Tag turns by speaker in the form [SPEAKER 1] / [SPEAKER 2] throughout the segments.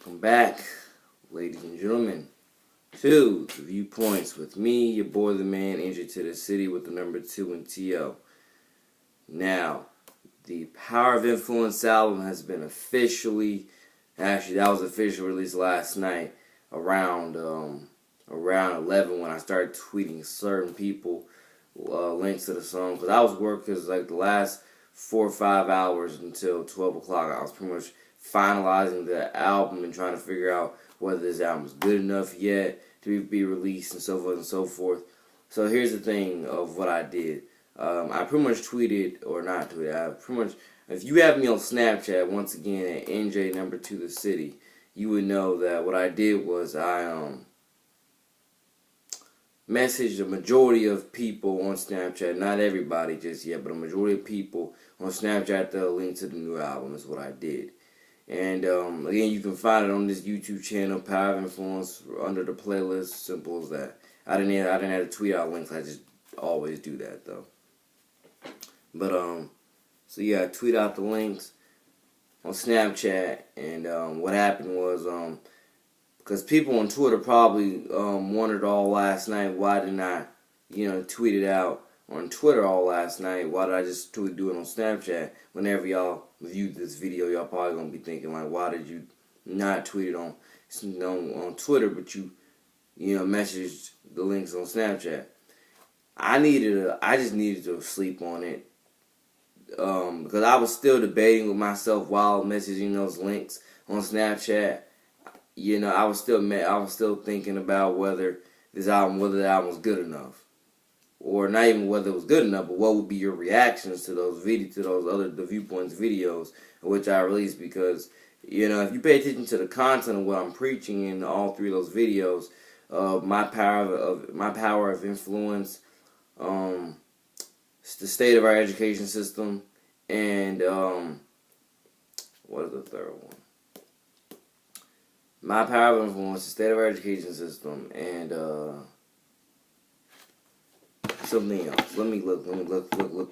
[SPEAKER 1] Welcome back, ladies and gentlemen, to the Viewpoints with me, your boy the man, injured to the city with the number 2 and TO. Now, the Power of Influence album has been officially, actually that was officially released last night around 11 when I started tweeting certain people links to the song, because I was working like the last 4 or 5 hours until 12 o'clock. I was pretty much finalizing the album and trying to figure out whether this album is good enough yet to be released and so forth and so forth. So here's the thing of what I did. I pretty much tweeted, or not tweeted, I pretty much, if you have me on Snapchat, once again at NJ number 2 the city, you would know that what I did was I messaged a majority of people on Snapchat, not everybody just yet, but a majority of people on Snapchat the link to the new album is what I did. And again, you can find it on this YouTube channel, Power of Influence, under the playlist. Simple as that. I didn't have to tweet out links. I just always do that though. But so yeah, I tweet out the links on Snapchat, and what happened was because people on Twitter probably wondered all last night, why didn't I tweet it out on Twitter all last night? Why did I just do it on Snapchat? Whenever y'all view this video, y'all probably gonna be thinking like, why did you not tweet it on Twitter, but you messaged the links on Snapchat? I just needed to sleep on it because I was still debating with myself while messaging those links on Snapchat. I was still thinking about whether the album was good enough, or not even whether it was good enough, but what would be your reactions to the Viewpoints videos which I released. Because if you pay attention to the content of what I'm preaching in all 3 of those videos, my power of influence, the state of our education system, and what is the third one? My power of influence, the state of our education system, and something else. Let me look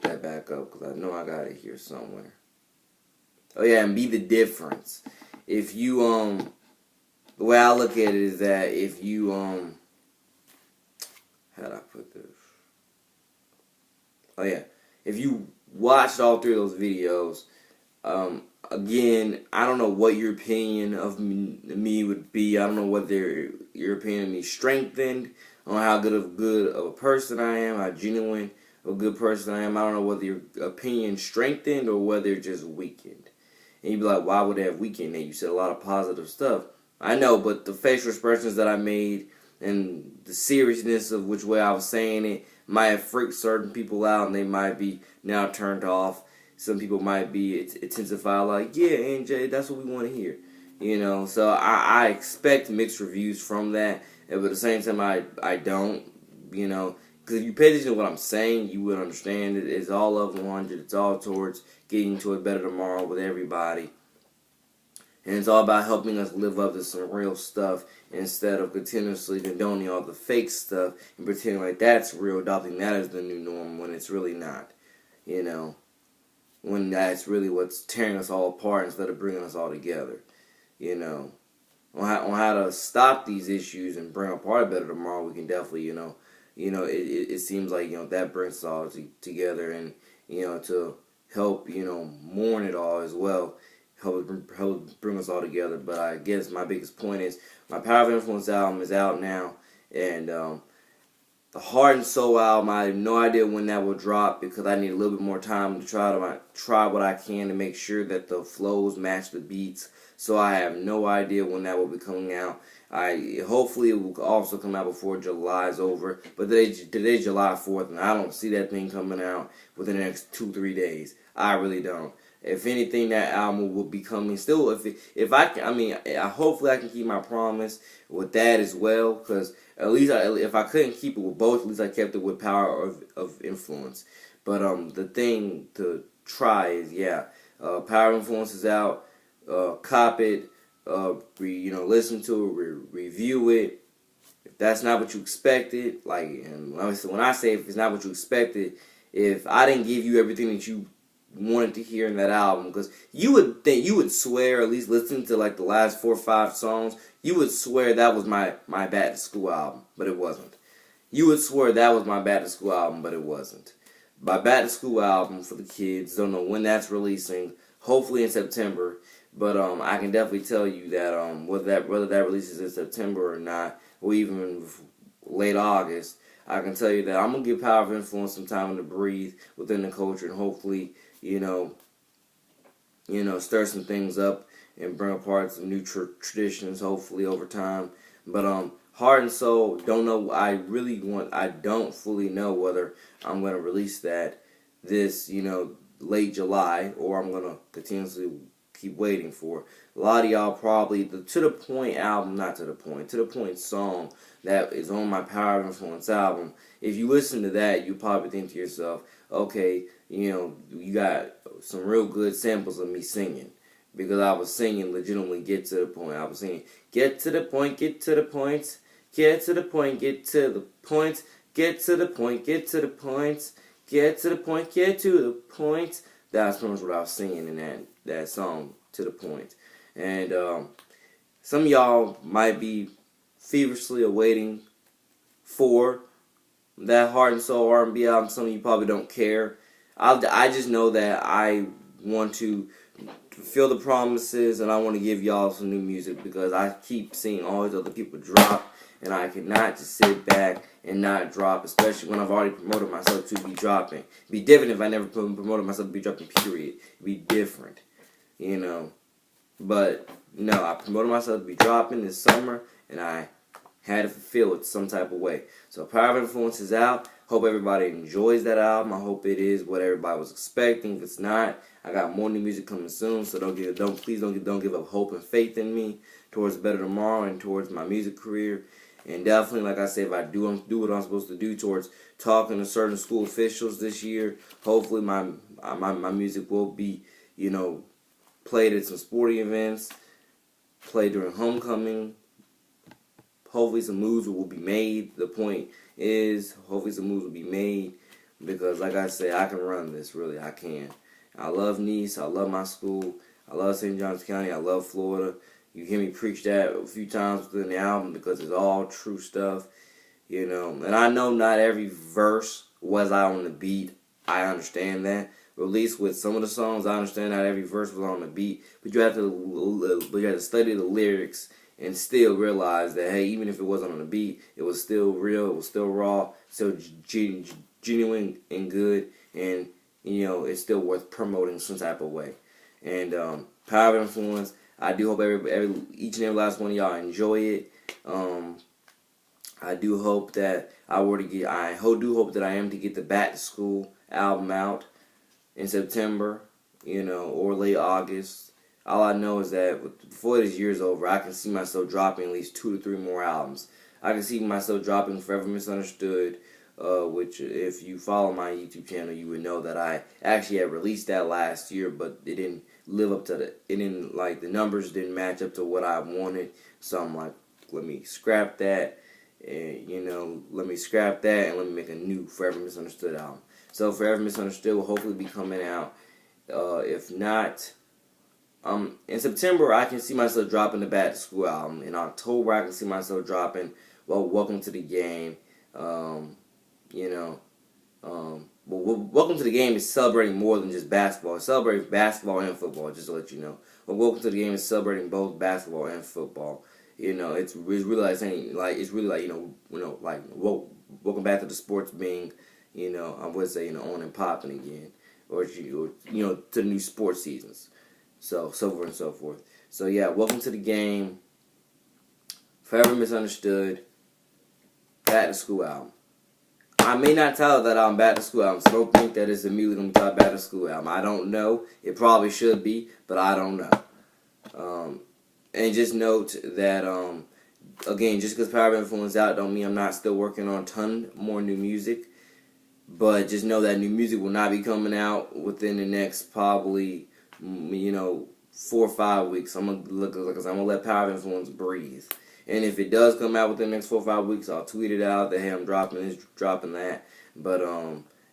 [SPEAKER 1] that back up, because I know I got it here somewhere. Oh yeah, and be the difference. If you the way I look at it is that if you how'd I put this? Oh yeah, if you watched all 3 of those videos, again, I don't know what your opinion of me would be. I don't know whether your opinion of me strengthened on how good of a person I am, how genuine of a good person I am. I don't know whether your opinion strengthened or whether it just weakened. And you'd be like, why would it have weakened? And you said a lot of positive stuff. I know, but the facial expressions that I made and the seriousness of which way I was saying it might have freaked certain people out, and they might be now turned off. Some people might be intensified, like, yeah, NJ, that's what we want to hear. So I expect mixed reviews from that, but at the same time, I don't, because if you pay attention to what I'm saying, you would understand it. It's all of 100. It's all towards getting to a better tomorrow with everybody. And it's all about helping us live up to some real stuff instead of continuously condoning all the fake stuff and pretending like that's real, adopting that as the new norm when it's really not. When that's really what's tearing us all apart instead of bringing us all together. On how to stop these issues and bring apart a better tomorrow, we can definitely, it seems like, that brings us all together, and, to help, mourn it all as well. Help bring us all together. But I guess my biggest point is my Power of Influence album is out now, and the Heart and Soul album, I have no idea when that will drop, because I need a little bit more time to try what I can to make sure that the flows match the beats. So I have no idea when that will be coming out. Hopefully it will also come out before July is over. But today's July 4th, and I don't see that thing coming out within the next 2-3 days. I really don't. If anything, that album will be coming still. Hopefully I can keep my promise with that as well, because at least if I couldn't keep it with both, at least I kept it with Power of Influence. But the thing to try is, Power of Influence is out. Cop it. Listen to it. Review it. If that's not what you expected, and when I say if it's not what you expected, if I didn't give you everything that you wanted to hear in that album, because you would swear, at least listening to like the last 4 or 5 songs, you would swear that was my Back to School album, but it wasn't. You would swear that was my Back to School album, but it wasn't. My Back to School album for the kids, don't know when that's releasing, hopefully in September, but I can definitely tell you that whether that releases in September or not, or even late August, I can tell you that I'm going to give Power of Influence some time to breathe within the culture, and hopefully, stir some things up and bring apart some new traditions, hopefully, over time. But Heart and Soul, don't know, I don't fully know whether I'm going to release that this, late July, or I'm going to continuously keep waiting for. A lot of y'all probably, the To The Point album, To The Point song that is on my Power of Influence album, if you listen to that, you probably think to yourself, okay, you got some real good samples of me singing. Because I was singing legitimately Get To The Point. I was singing, get to the point, get to the points, get to the point, get to the points, get to the point, get to the points, get to the point, get to the points. That's pretty much what I was singing in that song, To The Point. And some of y'all might be feverishly awaiting for that Heart and Soul R&B album. Some of you probably don't care. I just know that I want to fulfill the promises, and I want to give y'all some new music, because I keep seeing all these other people drop, and I cannot just sit back and not drop, especially when I've already promoted myself to be dropping. It'd be different if I never promoted myself to be dropping, period. It'd be different, But, no, I promoted myself to be dropping this summer, and I had to fulfill it some type of way. So Power of Influence is out. Hope everybody enjoys that album. I hope it is what everybody was expecting. If it's not, I got more new music coming soon. So please don't give up hope and faith in me towards a better tomorrow and towards my music career. And definitely, like I said, if I do what I'm supposed to do towards talking to certain school officials this year, hopefully my music will be, played at some sporting events, played during homecoming. Hopefully some moves will be made. The point is, hopefully some moves will be made, because like I said, I can run this, really, I can. I love Nice, I love my school, I love St. Johns County, I love Florida. You hear me preach that a few times within the album, because it's all true stuff, And I know not every verse was out on the beat. I understand that. Or at least with some of the songs, I understand not every verse was on the beat. But you have to study the lyrics and still realize that, hey, even if it wasn't on the beat, it was still real, it was still raw, still genuine and good, and, it's still worth promoting some type of way. And Power of Influence, I do hope each and every last one of y'all enjoy it. I do hope that I do hope that I am to get the Back to School album out in September, or late August. All I know is that before this year's over, I can see myself dropping at least 2 to 3 more albums. I can see myself dropping Forever Misunderstood, which if you follow my YouTube channel, you would know that I actually had released that last year, but it didn't live up to the numbers didn't match up to what I wanted. So I'm like, let me scrap that, and, let me make a new Forever Misunderstood album. So Forever Misunderstood will hopefully be coming out. If not, in September, I can see myself dropping the Back to School album. In October, I can see myself dropping, Welcome to the Game. Welcome to the Game is celebrating more than just basketball. It's celebrating basketball and football, just to let you know. But Welcome to the Game is celebrating both basketball and football. It's really like saying, welcome back to the sports being, I would say, on and popping again, or to the new sports seasons. So forth and so forth. So yeah, Welcome to the Game, Forever Misunderstood, Back to School album. I may not title that album Back to School album, so don't think that it's immediately going to be titled Back to School album. I don't know. It probably should be, but I don't know. And just note that, again, just because Power of Influence out don't mean I'm not still working on a ton more new music. But just know that new music will not be coming out within the next probably 4 or 5 weeks. I'm gonna let Power of Influence breathe. And if it does come out within the next 4 or 5 weeks, I'll tweet it out that, hey, I'm dropping this, dropping that. But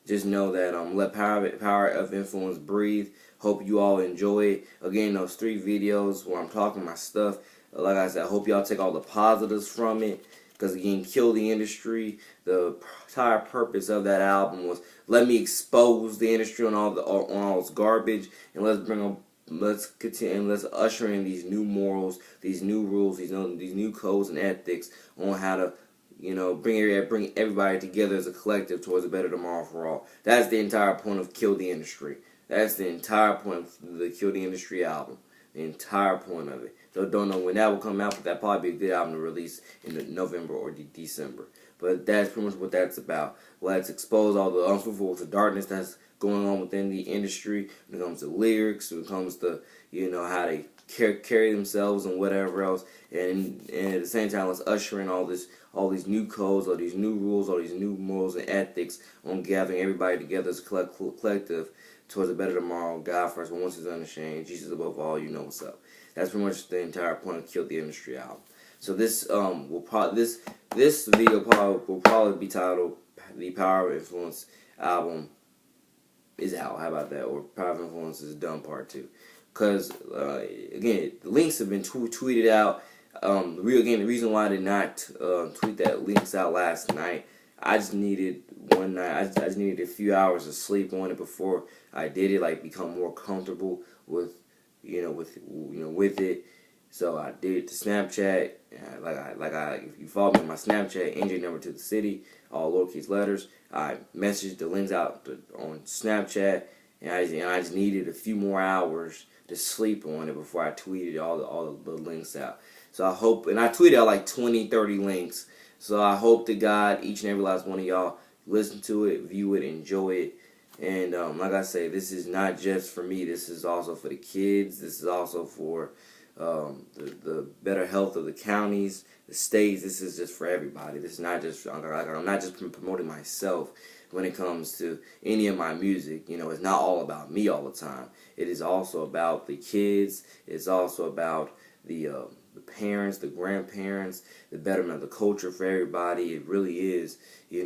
[SPEAKER 1] Just know that let power of influence breathe. Hope you all enjoy it. Again, those 3 videos where I'm talking my stuff. Like I said, I hope y'all take all the positives from it. Because again, Kill the Industry, the entire purpose of that album was let me expose the industry on all its garbage, and let's continue and let's usher in these new morals, these new rules, these new codes and ethics on how to bring everybody together as a collective towards a better tomorrow for all. That's the entire point of Kill the Industry. That's the entire point of the Kill the Industry album. The entire point of it. So don't know when that will come out, but that'll probably be a good album to release in November or December. But that's pretty much what that's about. Let's expose all the unfruitful works of darkness that's going on within the industry when it comes to lyrics, when it comes to how they carry themselves and whatever else. And at the same time, let's usher in all these new codes, all these new rules, all these new morals and ethics on gathering everybody together as a collective towards a better tomorrow. God first, but once is unashamed, Jesus above all, you know what's up. That's pretty much the entire point of Kill the Industry album. So this this video will probably be titled "The Power of Influence Album is Out." How about that? Or "Power of Influence is Done Part 2." Because again, the links have been tweeted out. The reason why I did not tweet that links out last night, I just needed one night. I just needed a few hours of sleep on it before I did it. Like become more comfortable with with it. So I did it to Snapchat. If you follow me on my Snapchat, NJ number to the city, all lowercase letters. I messaged the links out on Snapchat, and I just needed a few more hours to sleep on it before I tweeted all the links out. So I hope, and I tweeted out like 20, 30 links. So I hope to God each and every last one of y'all listen to it, view it, enjoy it. And like I say, this is not just for me. This is also for the kids. This is also for the better health of the counties, the states. This is just for everybody. This is not just, I'm not just promoting myself when it comes to any of my music. It's not all about me all the time. It is also about the kids. It's also about the parents, the grandparents, the betterment of the culture for everybody. It really is,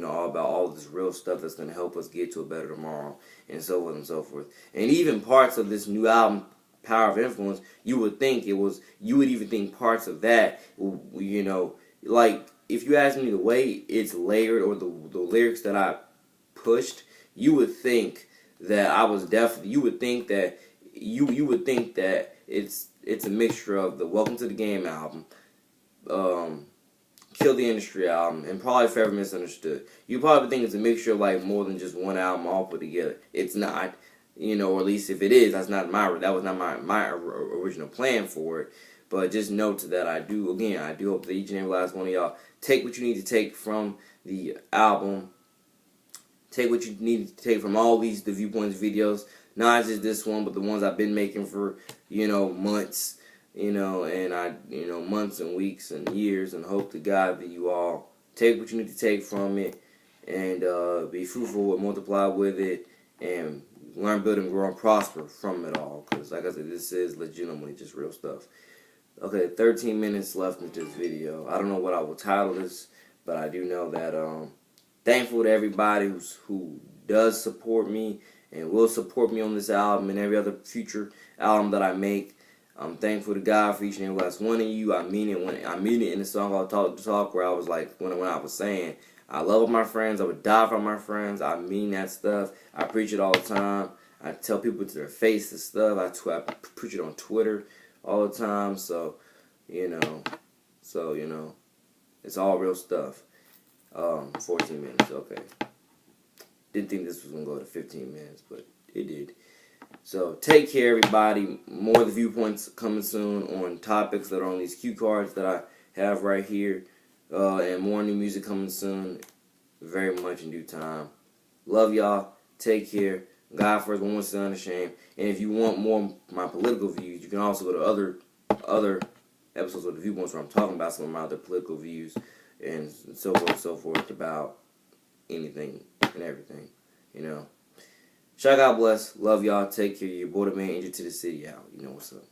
[SPEAKER 1] all about all this real stuff that's going to help us get to a better tomorrow, and so on and so forth. And even parts of this new album, Power of Influence, you would even think parts of that, like, if you ask me the way it's layered or the lyrics that I pushed, you would think that you would think that it's a mixture of the Welcome to the Game album, Kill the Industry album, and probably Forever Misunderstood. You probably think it's a mixture of like more than just one album all put together. It's not, or at least if it is, that was not my original plan for it. But just note that I do hope that each and every last one of y'all take what you need to take from the album. Take what you need to take from all the Viewpoints videos. Not just this one, but the ones I've been making for, months, and months and weeks and years, and hope to God that you all take what you need to take from it, and be fruitful and multiply with it, and learn, build, and grow and prosper from it all. Because, like I said, this is legitimately just real stuff. Okay, 13 minutes left in this video. I don't know what I will title this, but I do know that thankful to everybody who does support me and will support me on this album and every other future album that I make. I'm thankful to God for each and every last one of you. I mean it in the song called Talk to Talk, where I was like, when I was saying, I love my friends, I would die for my friends. I mean that stuff. I preach it all the time. I tell people to their face the stuff. I preach it on Twitter all the time. So, it's all real stuff. 14 minutes, okay. Didn't think this was going to go to 15 minutes, but it did. So, take care, everybody. More of the Viewpoints coming soon on topics that are on these cue cards that I have right here. And more new music coming soon, very much in due time. Love y'all. Take care. God first, one was unashamed. And if you want more of my political views, you can also go to other episodes of the Viewpoints where I'm talking about some of my other political views and so forth about anything and everything, Shout God bless. Love y'all. Take care. Your boy the man, Angel to the City out. You know what's up.